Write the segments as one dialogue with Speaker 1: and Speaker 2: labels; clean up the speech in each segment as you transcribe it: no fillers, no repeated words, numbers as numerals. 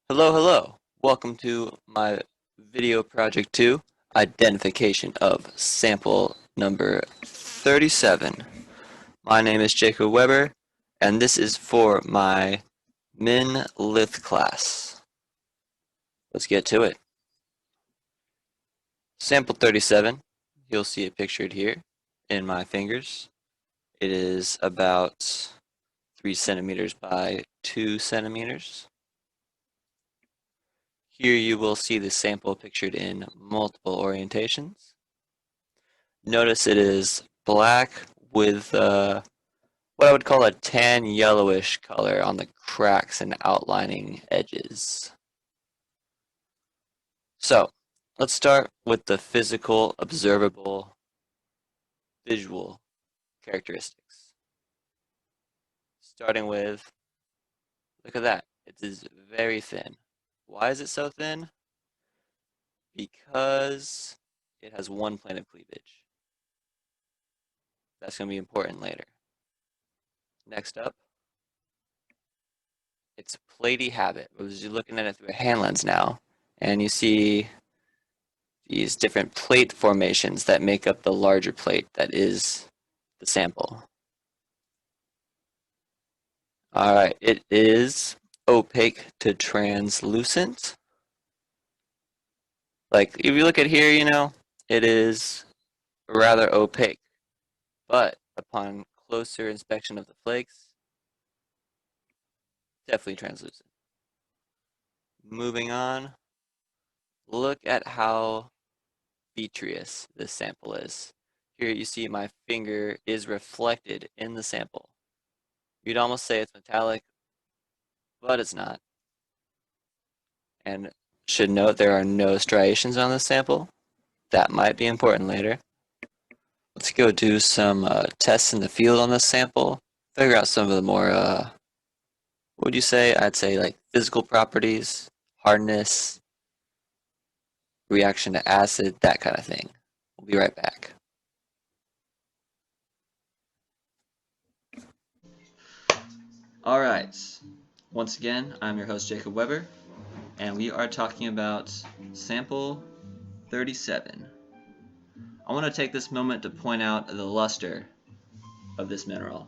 Speaker 1: Hello, hello. Welcome to my video project 2, identification of sample number 37. My name is Jacob Weber, and this is for my MinLith class. Let's get to it. Sample 37, you'll see it pictured here in my fingers. It is about 3 centimeters by 2 centimeters. Here you will see the sample pictured in multiple orientations. Notice it is black with what I would call a tan yellowish color on the cracks and outlining edges. So, let's start with the physical, observable, visual characteristics. Starting with, look at that, it is very thin. Why is it so thin? Because it has one plane of cleavage. That's going to be important later. Next up, its platy habit. You're looking at it through a hand lens now, and you see these different plate formations that make up the larger plate that is the sample. Alright, it is opaque to translucent. Like, if you look at here, it is rather opaque, but upon closer inspection of the flakes, definitely translucent. Moving on, look at how vitreous this sample is. Here you see my finger is reflected in the sample. You'd almost say it's metallic, but it's not. And should note there are no striations on this sample. That might be important later. Let's go do some tests in the field on this sample. Figure out some of the more, what would you say? I'd say like physical properties, hardness, reaction to acid, that kind of thing. We'll be right back. Alright, once again, I'm your host Jacob Weber, and we are talking about sample 37. I want to take this moment to point out the luster of this mineral.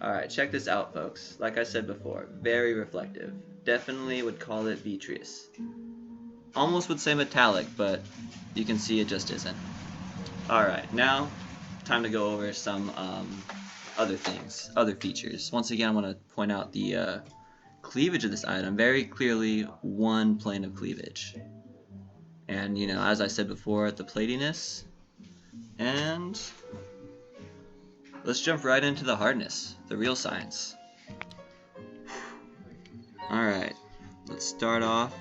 Speaker 1: Alright, check this out, folks. Like I said before, very reflective. Definitely would call it vitreous. Almost would say metallic, but you can see it just isn't. Alright, now time to go over some other things, other features. Once again, I want to point out the cleavage of this item. Very clearly one plane of cleavage. And, as I said before, the platiness. And let's jump right into the hardness, the real science. Alright, let's start off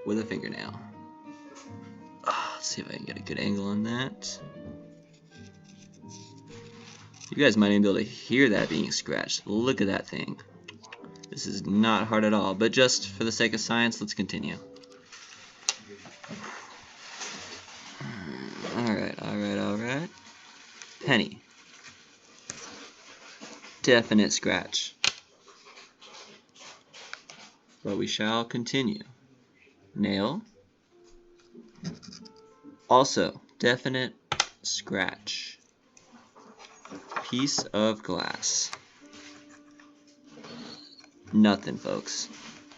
Speaker 1: with a fingernail. Let's see if I can get a good angle on that. You guys might even be able to hear that being scratched. Look at that thing. This is not hard at all, but just for the sake of science, let's continue. Alright. Penny. Definite scratch. But we shall continue. Nail. Also, definite scratch. Piece of glass. Nothing, folks.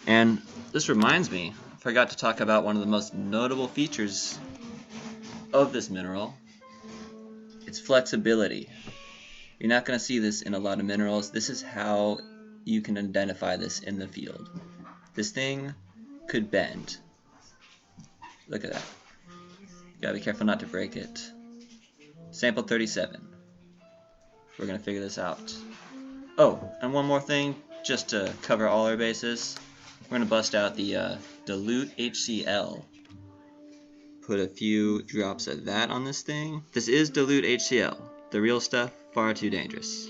Speaker 1: And this reminds me, I forgot to talk about one of the most notable features of this mineral. Its flexibility. You're not going to see this in a lot of minerals. This is how you can identify this in the field. This thing could bend. Look at that. You gotta be careful not to break it. Sample 37. We're gonna figure this out. Oh, and one more thing, just to cover all our bases. We're gonna bust out the dilute HCl. Put a few drops of that on this thing. This is dilute HCl. The real stuff, far too dangerous.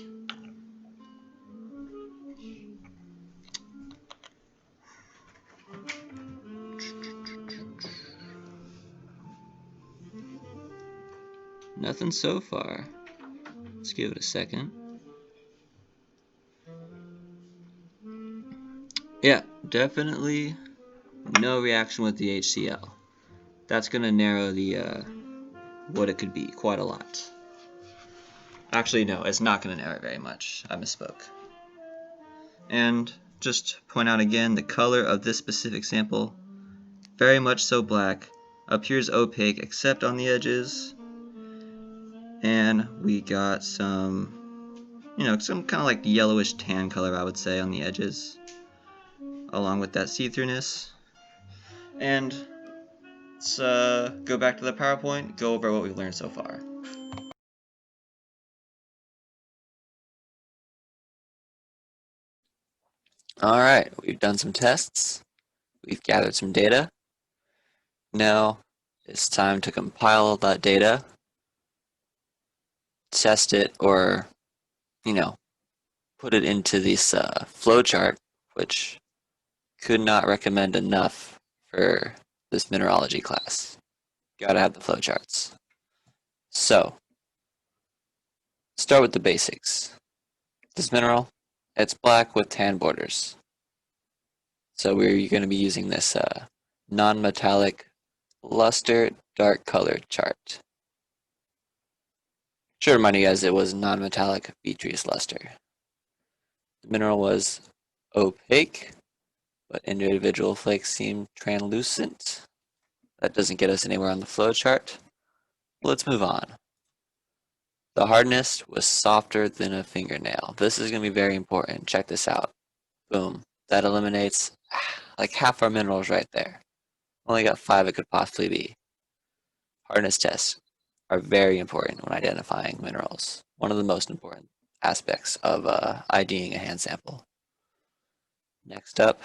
Speaker 1: Nothing so far. Let's give it a second. Yeah, definitely no reaction with the HCl. That's going to narrow the what it could be quite a lot. Actually, no, it's not going to narrow it very much. I misspoke. And just point out again, the color of this specific sample, very much so black, appears opaque except on the edges. And we got some, some kind of like yellowish tan color, I would say, on the edges, along with that see-throughness. And let's go back to the PowerPoint, go over what we've learned so far. Alright, we've done some tests, we've gathered some data. Now it's time to compile that data, test it, or, put it into this flowchart, which could not recommend enough for this mineralogy class. Gotta have the flowcharts. So, start with the basics. This mineral, it's black with tan borders. So we're going to be using this non-metallic luster dark color chart. Should remind you guys it was non-metallic vitreous luster. The mineral was opaque, but individual flakes seem translucent. That doesn't get us anywhere on the flowchart. Let's move on. The hardness was softer than a fingernail. This is going to be very important. Check this out. Boom. That eliminates like half our minerals right there. Only got 5 it could possibly be. Hardness tests are very important when identifying minerals. One of the most important aspects of IDing a hand sample. Next up,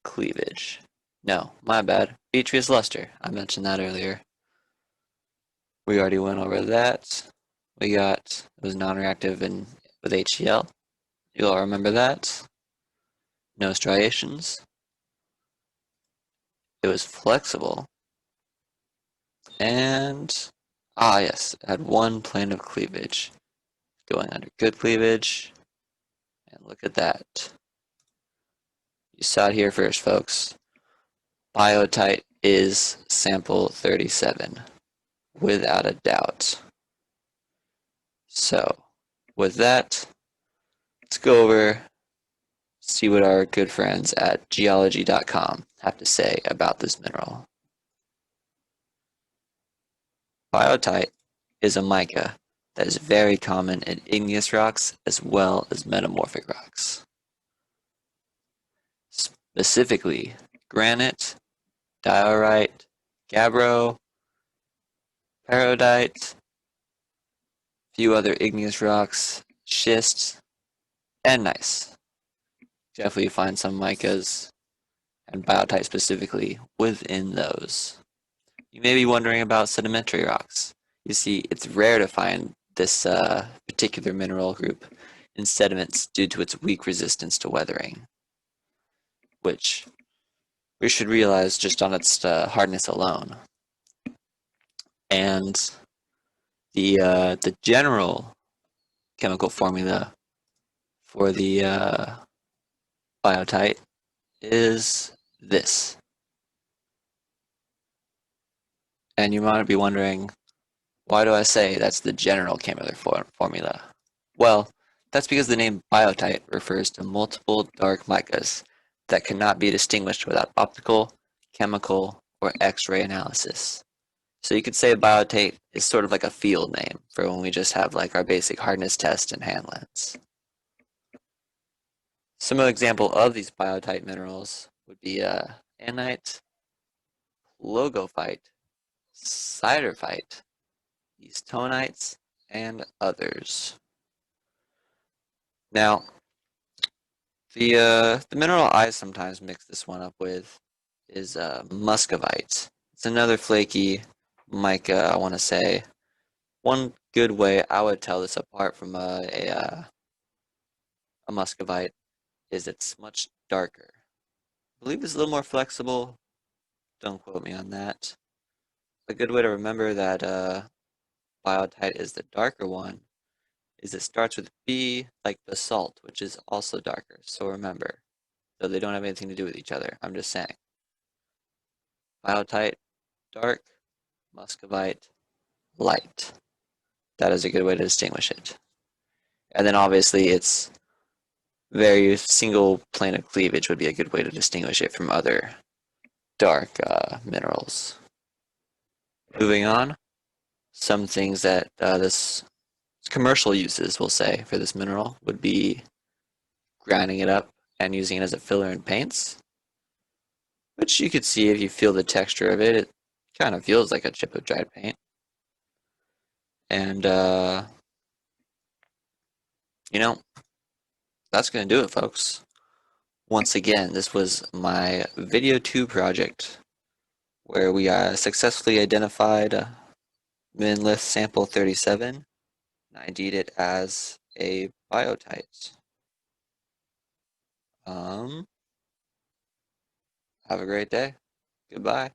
Speaker 1: cleavage. No, my bad. Vitreous luster. I mentioned that earlier. We already went over that. We got, it was non-reactive and with HCl. You all remember that. No striations. It was flexible. And, yes, it had one plane of cleavage. Going under good cleavage. And look at that. You saw it here first, folks. Biotite is sample 37, without a doubt. So, with that, let's go over, see what our good friends at geology.com have to say about this mineral. Biotite is a mica that is very common in igneous rocks as well as metamorphic rocks. Specifically, granite, diorite, gabbro, peridot, few other igneous rocks, schists, and gneiss. Definitely find some micas and biotite specifically within those. You may be wondering about sedimentary rocks. You see, it's rare to find this particular mineral group in sediments due to its weak resistance to weathering, which we should realize just on its hardness alone. And the general chemical formula for the biotite is this. And you might be wondering, why do I say that's the general chemical formula? Well, that's because the name biotite refers to multiple dark micas that cannot be distinguished without optical, chemical, or X-ray analysis. So you could say biotite is sort of like a field name for when we just have like our basic hardness test and hand lens. Some example of these biotite minerals would be anite, logophyte, siderphyte, tectonites, and others. Now, the mineral I sometimes mix this one up with is muscovite. It's another flaky mica, I want to say. One good way I would tell this apart from a muscovite is it's much darker. I believe it's a little more flexible. Don't quote me on that. A good way to remember that biotite is the darker one is it starts with B like basalt, which is also darker. So remember, so they don't have anything to do with each other. I'm just saying. Biotite, dark, muscovite, light. That is a good way to distinguish it. And then obviously its very single plane of cleavage would be a good way to distinguish it from other dark minerals. Moving on, some things that this commercial uses, we'll say, for this mineral would be grinding it up and using it as a filler in paints, which you could see if you feel the texture of it. It kind of feels like a chip of dried paint. And, you know, that's going to do it, folks. Once again, this was my video 2 project where we successfully identified MinLith sample 37 and ID'd it as a biotite. Have a great day. Goodbye.